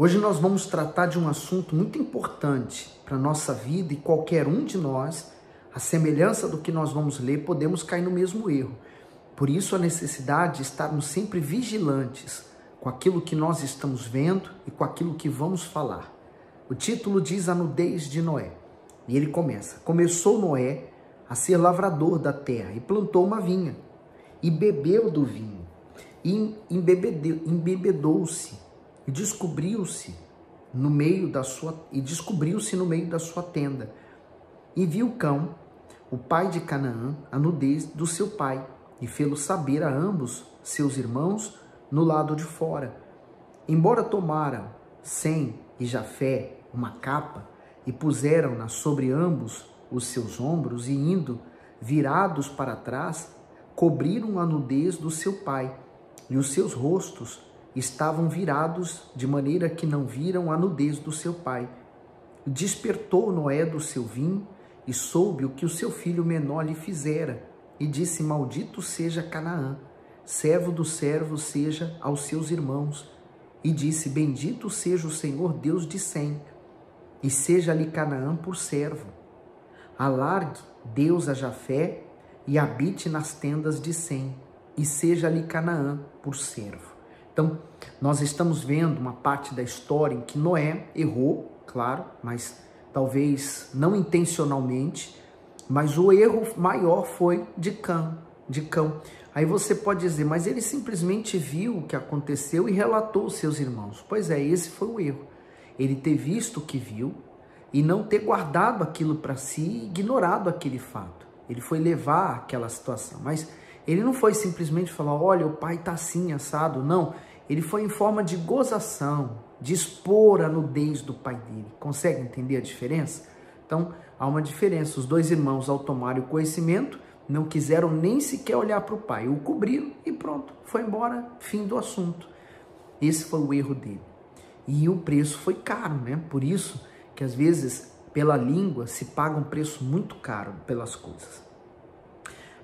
Hoje nós vamos tratar de um assunto muito importante para a nossa vida e qualquer um de nós, à semelhança do que nós vamos ler, podemos cair no mesmo erro. Por isso a necessidade de estarmos sempre vigilantes com aquilo que nós estamos vendo e com aquilo que vamos falar. O título diz a nudez de Noé. E ele começa: começou Noé a ser lavrador da terra e plantou uma vinha e bebeu do vinho e embebedou-se e descobriu-se no meio da sua tenda. E viu Cão, o pai de Canaã, a nudez do seu pai, e fê-lo saber a ambos seus irmãos no lado de fora. Embora tomaram Sem e Jafé uma capa e puseram-na sobre ambos os seus ombros, e indo virados para trás, cobriram a nudez do seu pai, e os seus rostos estavam virados, de maneira que não viram a nudez do seu pai. Despertou Noé do seu vinho e soube o que o seu filho menor lhe fizera, e disse: maldito seja Canaã, servo do servo seja aos seus irmãos. E disse: bendito seja o Senhor Deus de Sem, e seja-lhe Canaã por servo. Alargue Deus a Jafé e habite nas tendas de Sem, e seja-lhe Canaã por servo. Então, nós estamos vendo uma parte da história em que Noé errou, claro, mas talvez não intencionalmente, mas o erro maior foi de Cão. Aí você pode dizer, mas ele simplesmente viu o que aconteceu e relatou aos seus irmãos. Pois é, esse foi o erro. Ele ter visto o que viu e não ter guardado aquilo para si e ignorado aquele fato. Ele foi levar aquela situação, mas ele não foi simplesmente falar: olha, o pai está assim, assado. Não, ele foi em forma de gozação, de expor a nudez do pai dele. Consegue entender a diferença? Então, há uma diferença. Os dois irmãos, ao tomarem o conhecimento, não quiseram nem sequer olhar para o pai. O cobriram e pronto, foi embora, fim do assunto. Esse foi o erro dele. E o preço foi caro, né? Por isso que às vezes, pela língua, se paga um preço muito caro pelas coisas.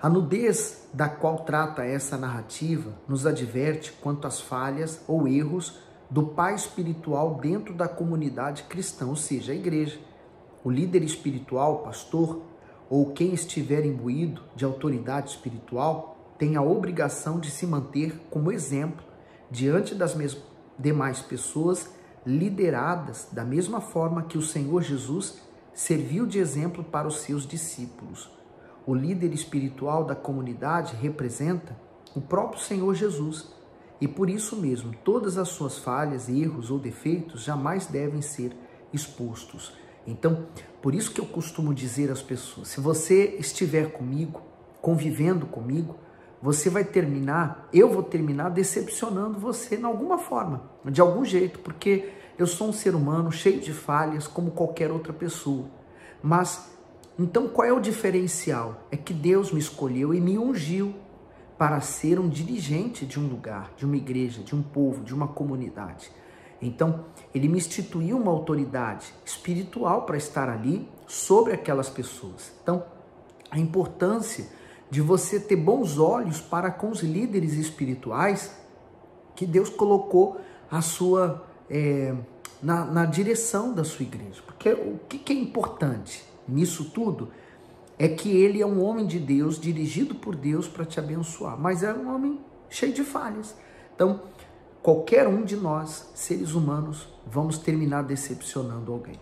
A nudez da qual trata essa narrativa nos adverte quanto às falhas ou erros do pai espiritual dentro da comunidade cristã, ou seja, a igreja. O líder espiritual, pastor, ou quem estiver imbuído de autoridade espiritual, tem a obrigação de se manter como exemplo diante das demais pessoas, lideradas da mesma forma que o Senhor Jesus serviu de exemplo para os seus discípulos. O líder espiritual da comunidade representa o próprio Senhor Jesus, e por isso mesmo todas as suas falhas, erros ou defeitos jamais devem ser expostos. Então, por isso que eu costumo dizer às pessoas: se você estiver comigo, convivendo comigo, eu vou terminar decepcionando você de alguma forma, de algum jeito, porque eu sou um ser humano cheio de falhas como qualquer outra pessoa. Mas, então qual é o diferencial? É que Deus me escolheu e me ungiu para ser um dirigente de um lugar, de uma igreja, de um povo, de uma comunidade. Então, ele me instituiu uma autoridade espiritual para estar ali sobre aquelas pessoas. Então, a importância de você ter bons olhos para com os líderes espirituais que Deus colocou na direção da sua igreja. Porque o que é importante nisso tudo é que ele é um homem de Deus, dirigido por Deus para te abençoar, mas é um homem cheio de falhas. Então, qualquer um de nós, seres humanos, vamos terminar decepcionando alguém.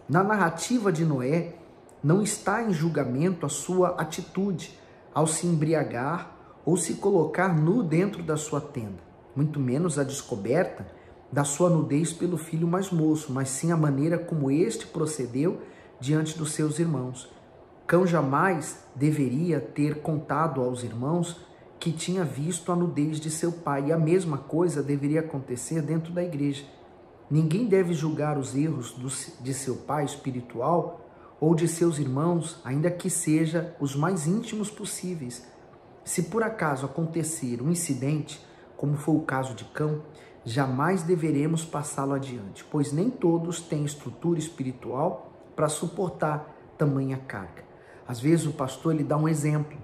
Na narrativa de Noé, não está em julgamento a sua atitude ao se embriagar ou se colocar nu dentro da sua tenda, muito menos a descoberta da sua nudez pelo filho mais moço, mas sim a maneira como este procedeu diante dos seus irmãos. Cão jamais deveria ter contado aos irmãos que tinha visto a nudez de seu pai, e a mesma coisa deveria acontecer dentro da igreja. Ninguém deve julgar os erros de seu pai espiritual ou de seus irmãos, ainda que seja os mais íntimos possíveis. Se por acaso acontecer um incidente, como foi o caso de Cão, jamais deveremos passá-lo adiante, pois nem todos têm estrutura espiritual para suportar tamanha carga. Às vezes o pastor ele dá um exemplo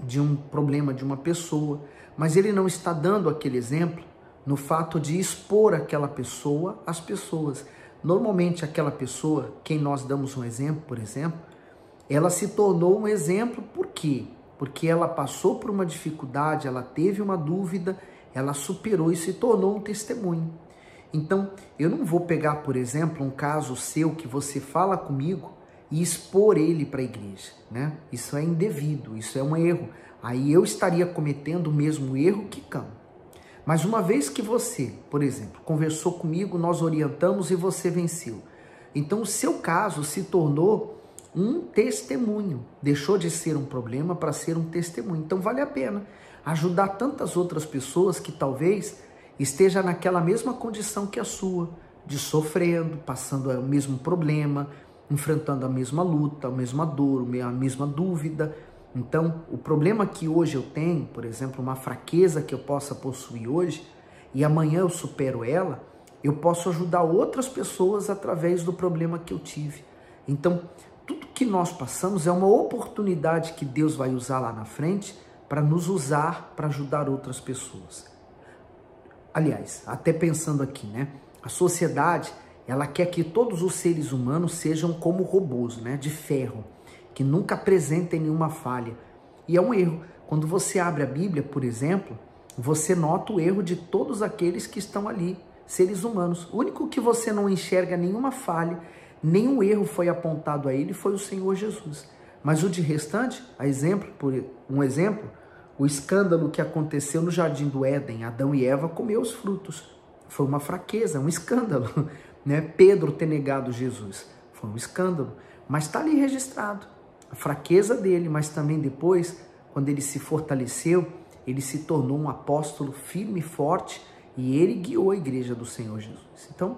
de um problema de uma pessoa, mas ele não está dando aquele exemplo no fato de expor aquela pessoa às pessoas. Normalmente aquela pessoa, quem nós damos um exemplo, por exemplo, ela se tornou um exemplo por quê? Porque ela passou por uma dificuldade, ela teve uma dúvida, ela superou e se tornou um testemunho. Então, eu não vou pegar, por exemplo, um caso seu que você fala comigo e expor ele para a igreja, né? Isso é indevido, isso é um erro. Aí eu estaria cometendo o mesmo erro que Cão. Mas uma vez que você, por exemplo, conversou comigo, nós orientamos e você venceu. Então, o seu caso se tornou um testemunho. Deixou de ser um problema para ser um testemunho. Então, vale a pena ajudar tantas outras pessoas que talvez esteja naquela mesma condição que a sua, de sofrendo, passando o mesmo problema, enfrentando a mesma luta, a mesma dor, a mesma dúvida. Então, o problema que hoje eu tenho, por exemplo, uma fraqueza que eu possa possuir hoje, e amanhã eu supero ela, eu posso ajudar outras pessoas através do problema que eu tive. Então, tudo que nós passamos é uma oportunidade que Deus vai usar lá na frente para nos usar para ajudar outras pessoas. Aliás, até pensando aqui, né? A sociedade, ela quer que todos os seres humanos sejam como robôs, né? De ferro, que nunca apresentem nenhuma falha. E é um erro. Quando você abre a Bíblia, por exemplo, você nota o erro de todos aqueles que estão ali, seres humanos. O único que você não enxerga nenhuma falha, nenhum erro foi apontado a ele, foi o Senhor Jesus. Mas o de restante, um exemplo, o escândalo que aconteceu no Jardim do Éden, Adão e Eva comeram os frutos. Foi uma fraqueza, um escândalo, né? Pedro ter negado Jesus, foi um escândalo. Mas está ali registrado a fraqueza dele, mas também depois, quando ele se fortaleceu, ele se tornou um apóstolo firme e forte e ele guiou a igreja do Senhor Jesus. Então,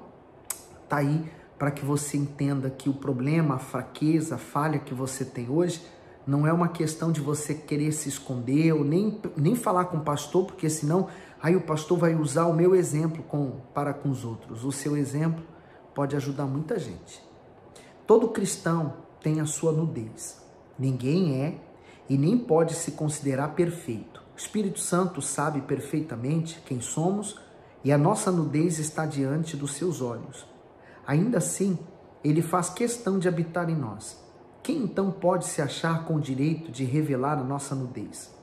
está aí para que você entenda que o problema, a fraqueza, a falha que você tem hoje, não é uma questão de você querer se esconder ou nem falar com o pastor, porque senão aí o pastor vai usar o meu exemplo para com os outros. O seu exemplo pode ajudar muita gente. Todo cristão tem a sua nudez. Ninguém é e nem pode se considerar perfeito. O Espírito Santo sabe perfeitamente quem somos e a nossa nudez está diante dos seus olhos. Ainda assim, ele faz questão de habitar em nós. Quem então pode se achar com o direito de revelar a nossa nudez?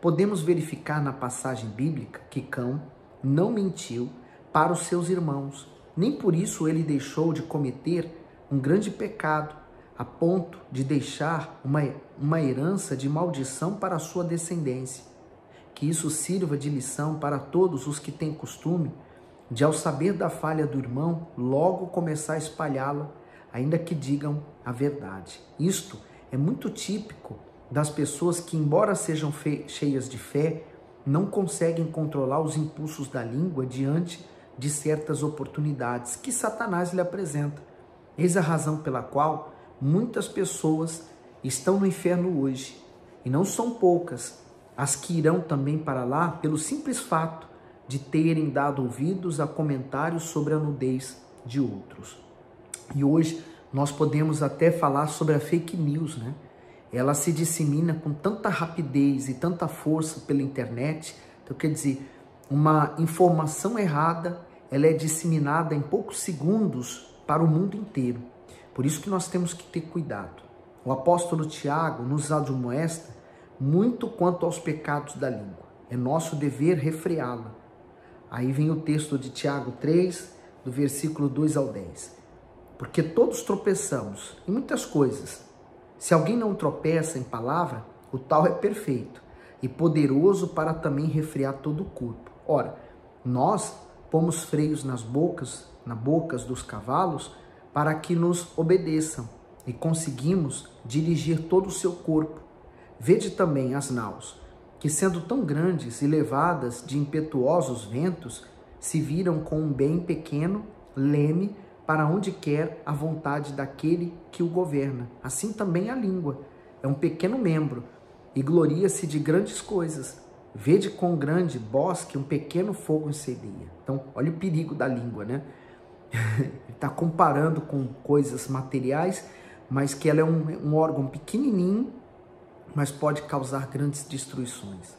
Podemos verificar na passagem bíblica que Cão não mentiu para os seus irmãos, nem por isso ele deixou de cometer um grande pecado, a ponto de deixar uma herança de maldição para a sua descendência. Que isso sirva de lição para todos os que têm costume de, ao saber da falha do irmão, logo começar a espalhá-la, ainda que digam a verdade. Isto é muito típico das pessoas que, embora sejam cheias de fé, não conseguem controlar os impulsos da língua diante de certas oportunidades que Satanás lhe apresenta. Eis a razão pela qual muitas pessoas estão no inferno hoje, e não são poucas as que irão também para lá pelo simples fato de terem dado ouvidos a comentários sobre a nudez de outros. E hoje nós podemos até falar sobre a fake news, né? Ela se dissemina com tanta rapidez e tanta força pela internet. Então, quer dizer, uma informação errada, ela é disseminada em poucos segundos para o mundo inteiro. Por isso que nós temos que ter cuidado. O apóstolo Tiago nos admoesta muito quanto aos pecados da língua. É nosso dever refreá-la. Aí vem o texto de Tiago 3, do versículo 2 ao 10. Porque todos tropeçamos em muitas coisas. Se alguém não tropeça em palavra, o tal é perfeito e poderoso para também refrear todo o corpo. Ora, nós pomos freios nas bocas dos cavalos para que nos obedeçam e conseguimos dirigir todo o seu corpo. Vede também as naus, que sendo tão grandes e levadas de impetuosos ventos, se viram com um bem pequeno leme para onde quer a vontade daquele que o governa. Assim também a língua é um pequeno membro e gloria-se de grandes coisas. Vede quão grande bosque um pequeno fogo incendeia. Então, olha o perigo da língua, né? Ele está comparando com coisas materiais, mas que ela é um órgão pequenininho, mas pode causar grandes destruições.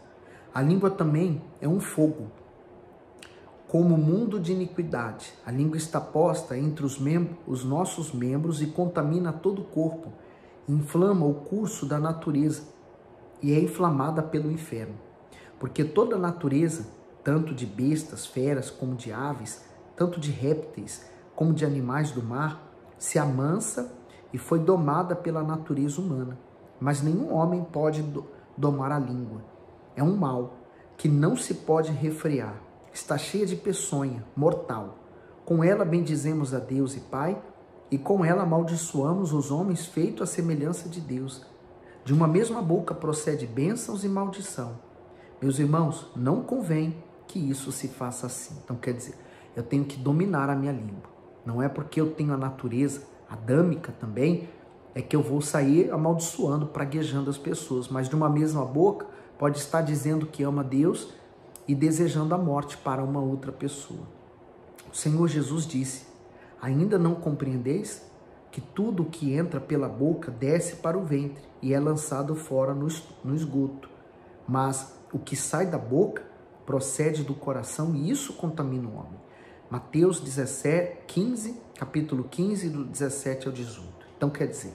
A língua também é um fogo. como mundo de iniquidade. A língua está posta entre os nossos membros e contamina todo o corpo, inflama o curso da natureza e é inflamada pelo inferno. Porque toda a natureza, tanto de bestas, feras, como de aves, tanto de répteis, como de animais do mar, se amansa e foi domada pela natureza humana. Mas nenhum homem pode domar a língua. É um mal que não se pode refrear. Está cheia de peçonha, mortal. Com ela bendizemos a Deus e Pai, e com ela amaldiçoamos os homens feitos à semelhança de Deus. De uma mesma boca procede bênçãos e maldição. Meus irmãos, não convém que isso se faça assim. Então, quer dizer, eu tenho que dominar a minha língua. Não é porque eu tenho a natureza adâmica também, é que eu vou sair amaldiçoando, praguejando as pessoas. Mas de uma mesma boca pode estar dizendo que ama Deus e desejando a morte para uma outra pessoa. O Senhor Jesus disse: ainda não compreendeis que tudo o que entra pela boca desce para o ventre e é lançado fora no esgoto. Mas o que sai da boca procede do coração e isso contamina o homem. Mateus 15, capítulo 15, do 17 ao 18. Então, quer dizer,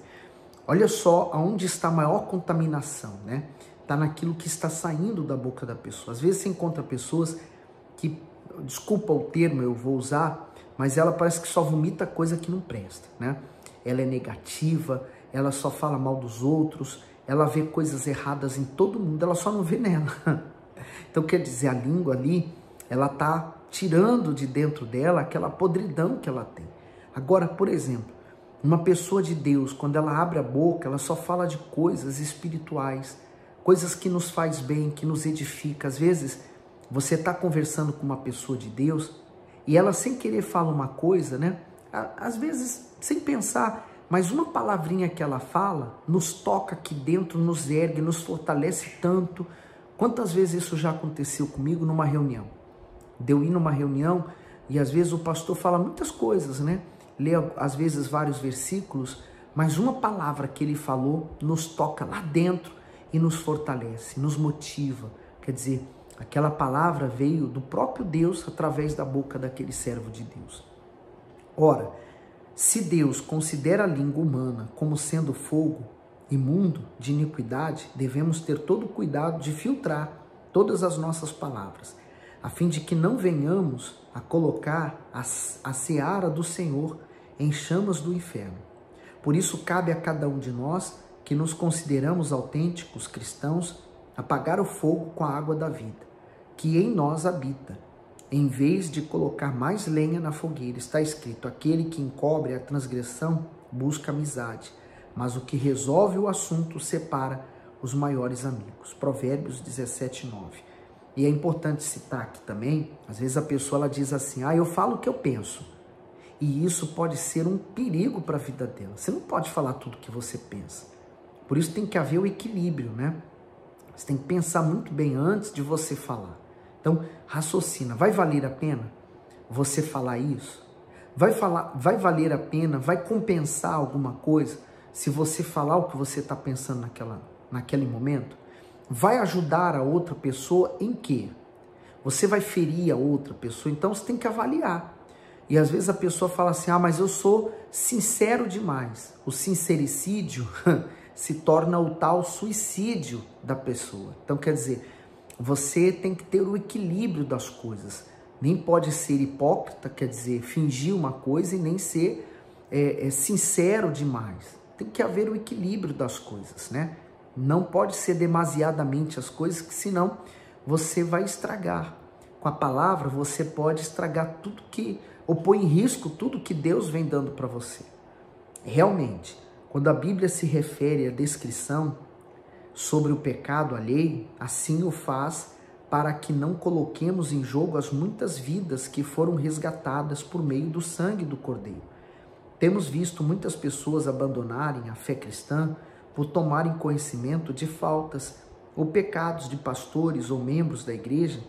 olha só aonde está a maior contaminação, né? Está naquilo que está saindo da boca da pessoa. Às vezes você encontra pessoas que, desculpa o termo, eu vou usar, mas ela parece que só vomita coisa que não presta, né? Ela é negativa, ela só fala mal dos outros, ela vê coisas erradas em todo mundo, ela só não vê nela. Então, quer dizer, a língua ali, ela está tirando de dentro dela aquela podridão que ela tem. Agora, por exemplo, uma pessoa de Deus, quando ela abre a boca, ela só fala de coisas espirituais, coisas que nos faz bem, que nos edifica. Às vezes, você está conversando com uma pessoa de Deus e ela sem querer fala uma coisa, né? Às vezes, sem pensar, mas uma palavrinha que ela fala nos toca aqui dentro, nos ergue, nos fortalece tanto. Quantas vezes isso já aconteceu comigo numa reunião? De eu ir numa reunião e às vezes o pastor fala muitas coisas, né? Lê às vezes vários versículos, mas uma palavra que ele falou nos toca lá dentro e nos fortalece, nos motiva. Quer dizer, aquela palavra veio do próprio Deus através da boca daquele servo de Deus. Ora, se Deus considera a língua humana como sendo fogo imundo de iniquidade, devemos ter todo o cuidado de filtrar todas as nossas palavras, a fim de que não venhamos a colocar a seara do Senhor em chamas do inferno. Por isso cabe a cada um de nós, que nos consideramos autênticos cristãos, apagar o fogo com a água da vida, que em nós habita, em vez de colocar mais lenha na fogueira. Está escrito: aquele que encobre a transgressão busca amizade, mas o que resolve o assunto separa os maiores amigos. Provérbios 17, 9. E é importante citar aqui também, às vezes a pessoa ela diz assim: eu falo o que eu penso. E isso pode ser um perigo para a vida dela. Você não pode falar tudo o que você pensa. Por isso tem que haver o equilíbrio, né? Você tem que pensar muito bem antes de você falar. Então, raciocina. Vai valer a pena você falar isso? Vai valer a pena? Vai compensar alguma coisa se você falar o que você está pensando naquele momento? Vai ajudar a outra pessoa em quê? Você vai ferir a outra pessoa? Então, você tem que avaliar. E às vezes a pessoa fala assim: mas eu sou sincero demais. O sincericídio se torna o tal suicídio da pessoa. Então, quer dizer, você tem que ter o equilíbrio das coisas. Nem pode ser hipócrita, quer dizer, fingir uma coisa, e nem ser sincero demais. Tem que haver o equilíbrio das coisas, né? Não pode ser demasiadamente as coisas, que senão você vai estragar. Com a palavra, você pode estragar tudo ou pôr em risco tudo que Deus vem dando para você. Realmente, quando a Bíblia se refere à descrição sobre o pecado alheio, assim o faz para que não coloquemos em jogo as muitas vidas que foram resgatadas por meio do sangue do Cordeiro. Temos visto muitas pessoas abandonarem a fé cristã por tomarem conhecimento de faltas ou pecados de pastores ou membros da igreja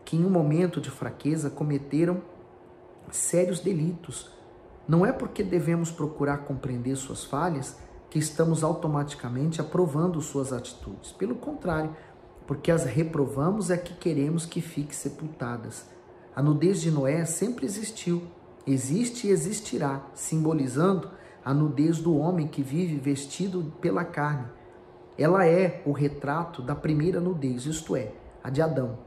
que em um momento de fraqueza cometeram sérios delitos. Não é porque devemos procurar compreender suas falhas que estamos automaticamente aprovando suas atitudes. Pelo contrário, porque as reprovamos é que queremos que fiquem sepultadas. A nudez de Noé sempre existiu, existe e existirá, simbolizando a nudez do homem que vive vestido pela carne. Ela é o retrato da primeira nudez, isto é, a de Adão.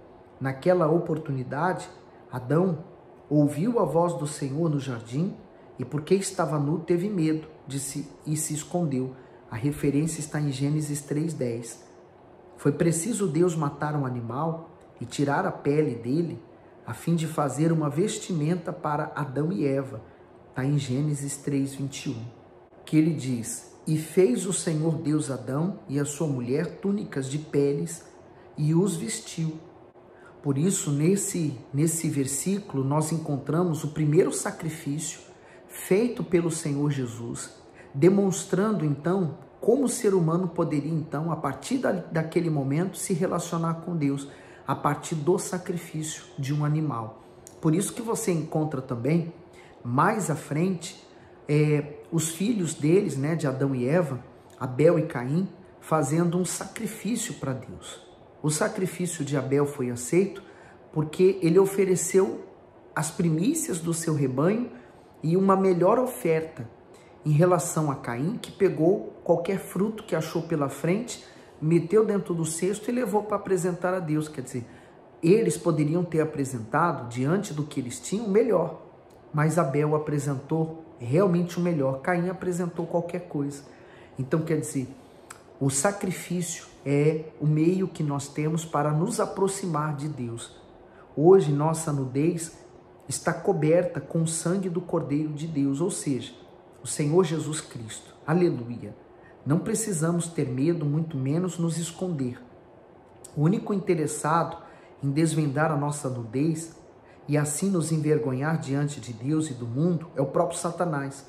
Naquela oportunidade, Adão ouviu a voz do Senhor no jardim e, porque estava nu, teve medo e se escondeu. A referência está em Gênesis 3:10. Foi preciso Deus matar um animal e tirar a pele dele, a fim de fazer uma vestimenta para Adão e Eva. Está em Gênesis 3:21. Que ele diz: e fez o Senhor Deus Adão e a sua mulher túnicas de peles e os vestiu. Por isso, nesse versículo, nós encontramos o primeiro sacrifício feito pelo Senhor Jesus, demonstrando, então, como o ser humano poderia, então, a partir daquele momento, se relacionar com Deus, a partir do sacrifício de um animal. Por isso que você encontra também, mais à frente, os filhos deles, né, de Adão e Eva, Abel e Caim, fazendo um sacrifício para Deus. O sacrifício de Abel foi aceito porque ele ofereceu as primícias do seu rebanho e uma melhor oferta em relação a Caim, que pegou qualquer fruto que achou pela frente, meteu dentro do cesto e levou para apresentar a Deus. Quer dizer, eles poderiam ter apresentado, diante do que eles tinham, o melhor, mas Abel apresentou realmente o melhor, Caim apresentou qualquer coisa. Então, quer dizer, o sacrifício é o meio que nós temos para nos aproximar de Deus. Hoje, nossa nudez está coberta com o sangue do Cordeiro de Deus, ou seja, o Senhor Jesus Cristo. Aleluia! Não precisamos ter medo, muito menos nos esconder. O único interessado em desvendar a nossa nudez e assim nos envergonhar diante de Deus e do mundo é o próprio Satanás.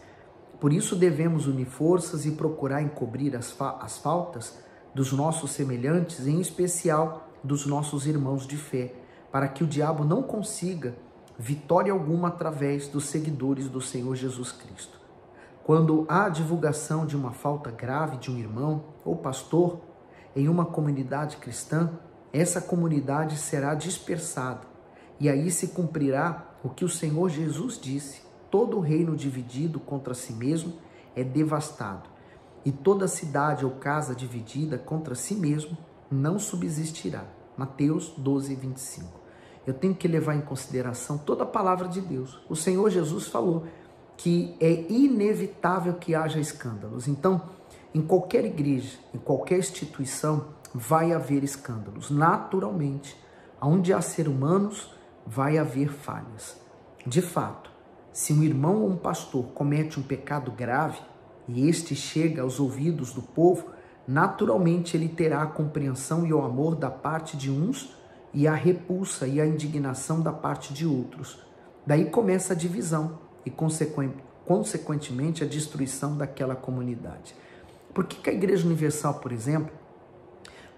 Por isso devemos unir forças e procurar encobrir as faltas dos nossos semelhantes, em especial dos nossos irmãos de fé, para que o diabo não consiga vitória alguma através dos seguidores do Senhor Jesus Cristo. Quando há a divulgação de uma falta grave de um irmão ou pastor em uma comunidade cristã, essa comunidade será dispersada e aí se cumprirá o que o Senhor Jesus disse: todo reino dividido contra si mesmo é devastado, e toda cidade ou casa dividida contra si mesmo não subsistirá. Mateus 12:25. Eu tenho que levar em consideração toda a palavra de Deus. O Senhor Jesus falou que é inevitável que haja escândalos. Então, em qualquer igreja, em qualquer instituição, vai haver escândalos. Naturalmente, onde há seres humanos, vai haver falhas. De fato, se um irmão ou um pastor comete um pecado grave e este chega aos ouvidos do povo, naturalmente ele terá a compreensão e o amor da parte de uns e a repulsa e a indignação da parte de outros. Daí começa a divisão e, consequentemente, a destruição daquela comunidade. Por que a Igreja Universal, por exemplo,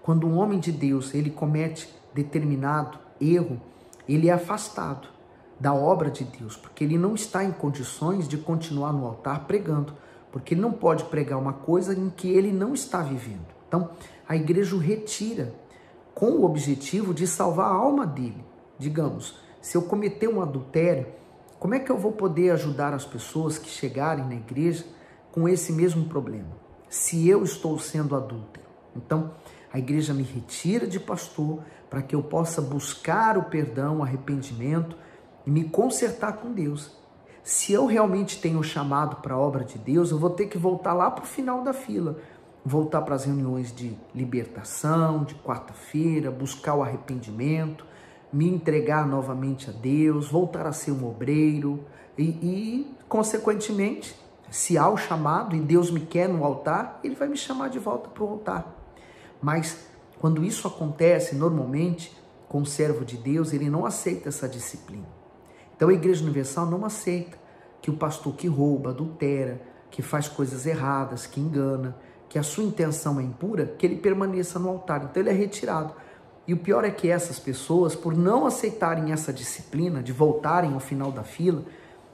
quando um homem de Deus ele comete determinado erro, ele é afastado da obra de Deus, porque ele não está em condições de continuar no altar pregando, porque ele não pode pregar uma coisa em que ele não está vivendo. Então, a igreja o retira com o objetivo de salvar a alma dele. Digamos, se eu cometer um adultério, como é que eu vou poder ajudar as pessoas que chegarem na igreja com esse mesmo problema, se eu estou sendo adúltero? Então, a igreja me retira de pastor para que eu possa buscar o perdão, o arrependimento e me consertar com Deus. Se eu realmente tenho chamado para a obra de Deus, eu vou ter que voltar lá para o final da fila, voltar para as reuniões de libertação, de quarta-feira, buscar o arrependimento, me entregar novamente a Deus, voltar a ser um obreiro e consequentemente, se há o chamado e Deus me quer no altar, Ele vai me chamar de volta para o altar. Mas quando isso acontece, normalmente, com o servo de Deus, ele não aceita essa disciplina. Então a Igreja Universal não aceita que o pastor que rouba, adultera, que faz coisas erradas, que engana, que a sua intenção é impura, que ele permaneça no altar. Então ele é retirado. E o pior é que essas pessoas, por não aceitarem essa disciplina, de voltarem ao final da fila,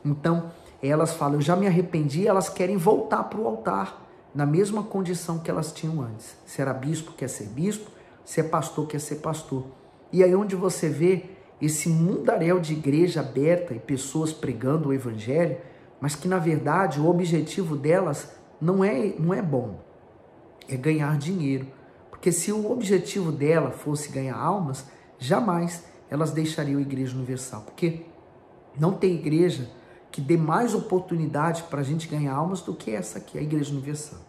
então elas falam, eu já me arrependi, elas querem voltar para o altar, na mesma condição que elas tinham antes. Se era bispo, quer ser bispo, se é pastor, quer ser pastor. E aí onde você vê esse mundaréu de igreja aberta e pessoas pregando o evangelho, mas que na verdade o objetivo delas não é bom, é ganhar dinheiro. Porque se o objetivo dela fosse ganhar almas, jamais elas deixariam a Igreja Universal. Porque não tem igreja que dê mais oportunidade para a gente ganhar almas do que essa aqui, a Igreja Universal.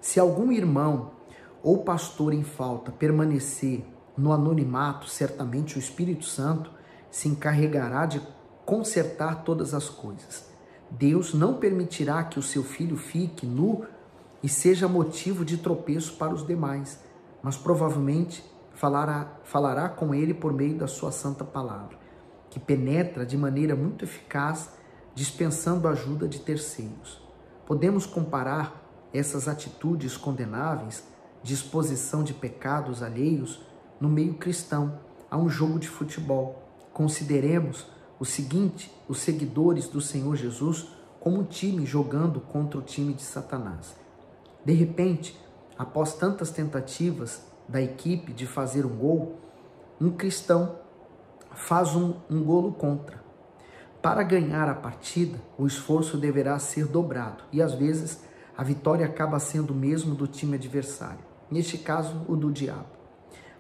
Se algum irmão ou pastor em falta permanecer no anonimato, certamente o Espírito Santo se encarregará de consertar todas as coisas. Deus não permitirá que o seu filho fique nu e seja motivo de tropeço para os demais, mas provavelmente falará com ele por meio da sua santa palavra, que penetra de maneira muito eficaz, dispensando a ajuda de terceiros. Podemos comparar essas atitudes condenáveis de exposição de pecados alheios no meio cristão a um jogo de futebol. Consideremos o seguinte: os seguidores do Senhor Jesus como um time jogando contra o time de Satanás. De repente, após tantas tentativas da equipe de fazer um gol, um cristão faz um golo contra. Para ganhar a partida, o esforço deverá ser dobrado e às vezes a vitória acaba sendo o mesmo do time adversário, neste caso o do diabo.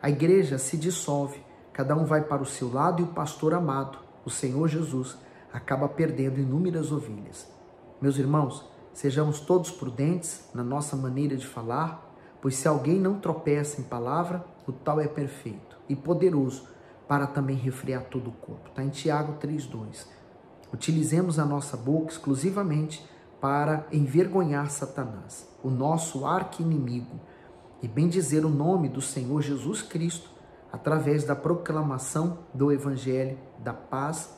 A igreja se dissolve, cada um vai para o seu lado e o pastor amado, o Senhor Jesus, acaba perdendo inúmeras ovelhas. Meus irmãos, sejamos todos prudentes na nossa maneira de falar, pois se alguém não tropeça em palavra, o tal é perfeito e poderoso para também refrear todo o corpo. Está em Tiago 3,2. Utilizemos a nossa boca exclusivamente para envergonhar Satanás, o nosso arqui-inimigo, e bendizer o nome do Senhor Jesus Cristo através da proclamação do Evangelho da paz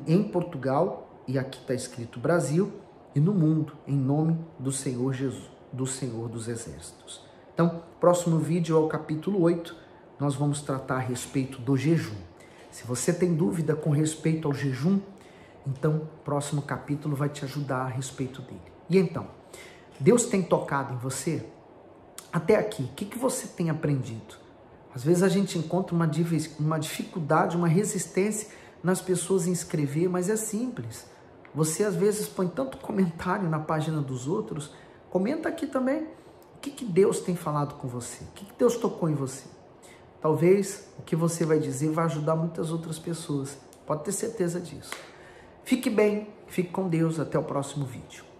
em Portugal, e aqui está escrito Brasil, e no mundo, em nome do Senhor Jesus, do Senhor dos Exércitos. Então, próximo vídeo é o capítulo 8, nós vamos tratar a respeito do jejum. Se você tem dúvida com respeito ao jejum, então o próximo capítulo vai te ajudar a respeito dele. E então, Deus tem tocado em você? Até aqui, o que você tem aprendido? Às vezes a gente encontra uma dificuldade, uma resistência nas pessoas em escrever, mas é simples. Você às vezes põe tanto comentário na página dos outros, comenta aqui também. O que Deus tem falado com você? O que Deus tocou em você? Talvez o que você vai dizer vai ajudar muitas outras pessoas. Pode ter certeza disso. Fique bem, fique com Deus. Até o próximo vídeo.